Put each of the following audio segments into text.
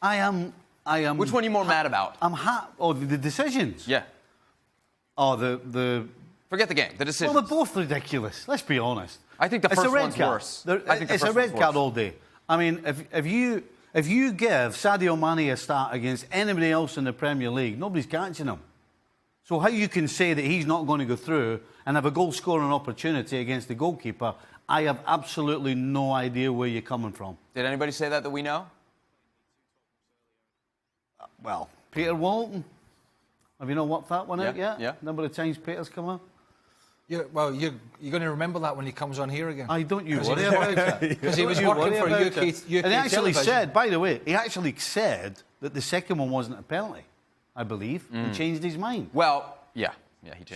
I am. Which one are you more mad about? The decisions. Yeah. Oh, the. Forget the game. The decisions. Well, they're both ridiculous. Let's be honest. I think the first one's worse. It's a red card all day. I mean, if you give Sadio Mane a start against anybody else in the Premier League, nobody's catching him. So how you can say that he's not going to go through and have a goal-scoring opportunity against the goalkeeper, I have absolutely no idea where you're coming from. Did anybody say that we know? Well, Peter Walton. Have you not worked that one out yet? Yeah. Number of times Peter's come on. You're going to remember that when he comes on here again. Don't you worry about that. Because he was working for UK And he actually said, by the way, that the second one wasn't a penalty, I believe. He changed his mind. Well, yeah, he changed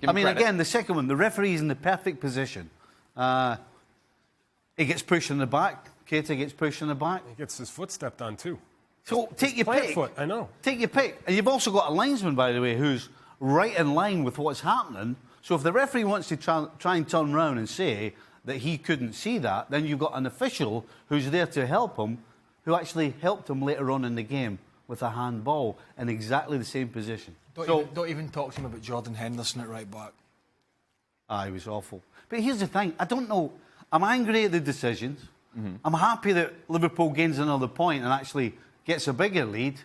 his mind. Again, the second one, the referee's in the perfect position. He gets pushed in the back. Keita gets pushed in the back. He gets his foot stepped on, too. So take your pick. Foot, I know. Take your pick. And you've also got a linesman, by the way, who's right in line with what's happening. So if the referee wants to try and turn around and say that he couldn't see that, then you've got an official who's there to help him, who actually helped him later on in the game with a handball in exactly the same position. Don't even talk to him about Jordan Henderson at right back. He was awful. But here's the thing. I don't know. I'm angry at the decisions. I'm happy that Liverpool gains another point and actually gets a bigger lead.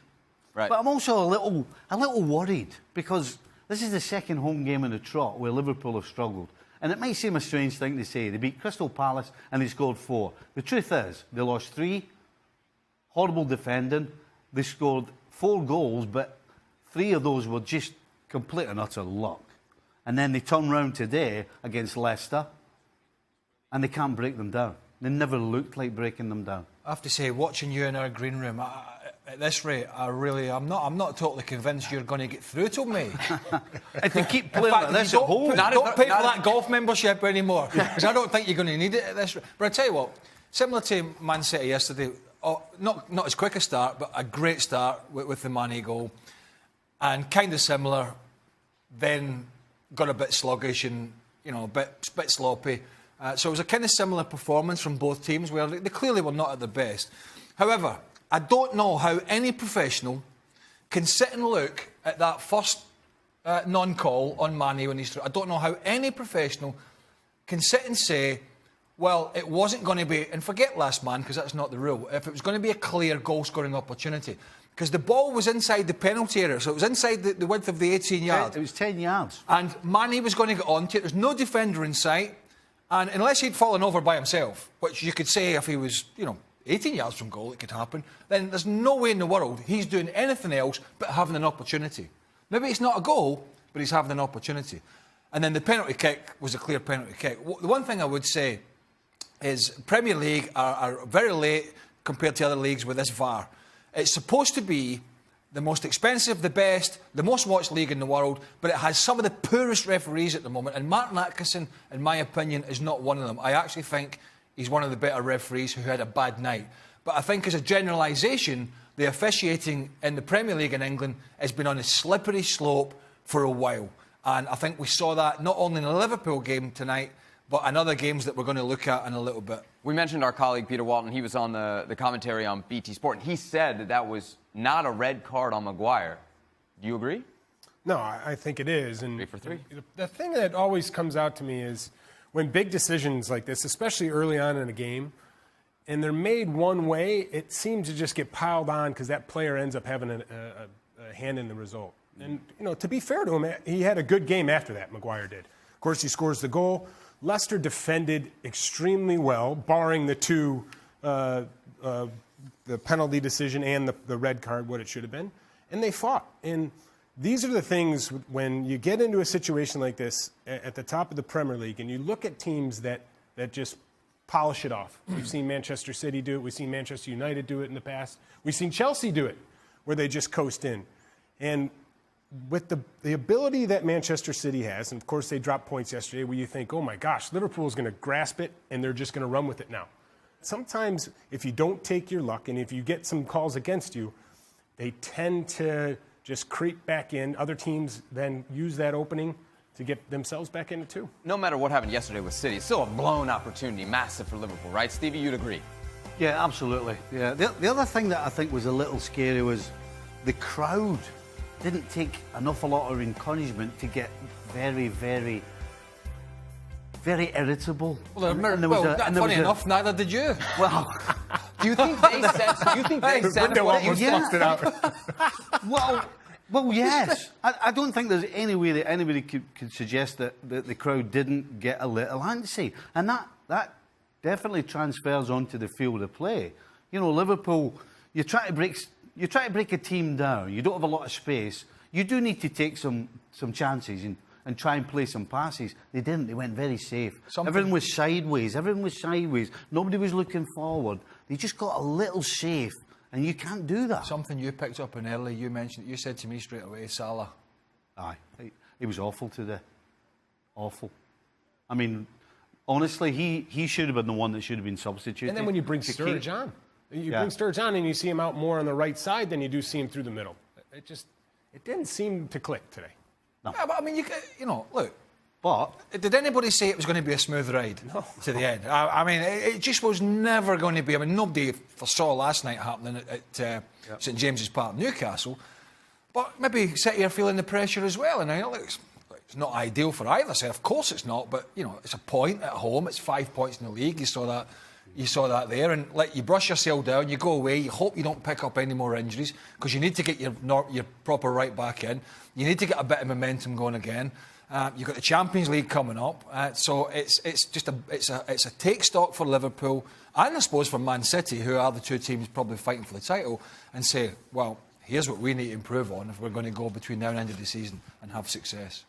Right. But I'm also a little worried because this is the second home game in the trot where Liverpool have struggled. And it might seem a strange thing to say. They beat Crystal Palace and they scored 4. The truth is, they lost 3. Horrible defending. They scored 4 goals, but 3 of those were just complete and utter luck. And then they turn round today against Leicester and they can't break them down. They never looked like breaking them down. I have to say, watching you in our green room, at this rate, I'm not totally convinced you're going to get through to me. And to keep playing like this at home. Don't pay for that golf membership anymore, because I don't think you're going to need it at this rate. But I tell you what, similar to Man City yesterday, not as quick a start, but a great start with the Mane goal, and kind of similar, then got a bit sluggish and a bit sloppy. So it was a kind of similar performance from both teams, where they clearly were not at their best. However, I don't know how any professional can sit and look at that first non-call on Mane when he's through. I don't know how any professional can sit and say, well, it wasn't going to be, and forget last man, because that's not the rule, if it was going to be a clear goal-scoring opportunity. Because the ball was inside the penalty area, so it was inside the width of the 18 yards. It was 10 yards. And Mane was going to get onto it. There's no defender in sight. And unless he'd fallen over by himself, which you could say if he was, 18 yards from goal, it could happen, then there's no way in the world he's doing anything else but having an opportunity. Maybe it's not a goal, but he's having an opportunity. And then the penalty kick was a clear penalty kick. The one thing I would say is Premier League are very late compared to other leagues with this VAR. It's supposed to be the most expensive, the best, the most watched league in the world, but it has some of the poorest referees at the moment. And Martin Atkinson, in my opinion, is not one of them. I actually think he's one of the better referees who had a bad night. But I think as a generalisation, the officiating in the Premier League in England has been on a slippery slope for a while. And I think we saw that not only in the Liverpool game tonight, but in other games that we're going to look at in a little bit. We mentioned our colleague Peter Walton. He was on the commentary on BT Sport, and he said that was not a red card on Maguire. Do you agree? No, I think it is. And 3 for 3. The thing that always comes out to me is when big decisions like this, especially early on in a game, and they're made one way, it seems to just get piled on because that player ends up having a hand in the result. And, to be fair to him, he had a good game after that, Maguire did. Of course, he scores the goal. Leicester defended extremely well, barring the two, the penalty decision and the red card, what it should have been. And they fought. And these are the things when you get into a situation like this at the top of the Premier League and you look at teams that just polish it off. We've seen Manchester City do it. We've seen Manchester United do it in the past. We've seen Chelsea do it, where they just coast in. And with the ability that Manchester City has, and of course they dropped points yesterday, where you think, oh my gosh, Liverpool's going to grasp it and they're just going to run with it now. Sometimes if you don't take your luck and if you get some calls against you, they tend to just creep back in. Other teams then use that opening to get themselves back in it too. No matter what happened yesterday with City, it's still a blown opportunity, massive for Liverpool, right? Stevie, you'd agree? Yeah, absolutely. Yeah. The other thing that I think was a little scary was the crowd didn't take an awful lot of encouragement to get very, very, very irritable. Well, funny enough, neither did you. Well, Do you think they sensed? Do you think they sensed what you said? Well, yes. I don't think there's any way that anybody could suggest that the crowd didn't get a little antsy. And that definitely transfers onto the field of play. You know, Liverpool, you try to break a team down. You don't have a lot of space. You do need to take some chances and try and play some passes. They didn't. They went very safe. Everything was sideways. Nobody was looking forward. They just got a little safe. And you can't do that. Something you picked up on early, you mentioned, you said to me straight away, Salah. Aye. He was awful today. Awful. I mean, honestly, he should have been the one that should have been substituted. And then when you bring Sturridge on. You bring Sturridge on and you see him out more on the right side than you do see him through the middle. It didn't seem to click today. No. Yeah, but I mean, you know, look. But did anybody say it was going to be a smooth ride to the end? I mean, it just was never going to be. I mean, nobody foresaw last night happening at St James's Park, Newcastle. But maybe sit here feeling the pressure as well. And I know it's not ideal for either side. Of course it's not. But, you know, it's a point at home. It's 5 points in the league. You saw that there. And you brush yourself down, you go away, you hope you don't pick up any more injuries because you need to get your proper right back in. You need to get a bit of momentum going again. You've got the Champions League coming up, so it's a take stock for Liverpool and I suppose for Man City, who are the two teams probably fighting for the title, and say, well, here's what we need to improve on if we're going to go between now and the end of the season and have success.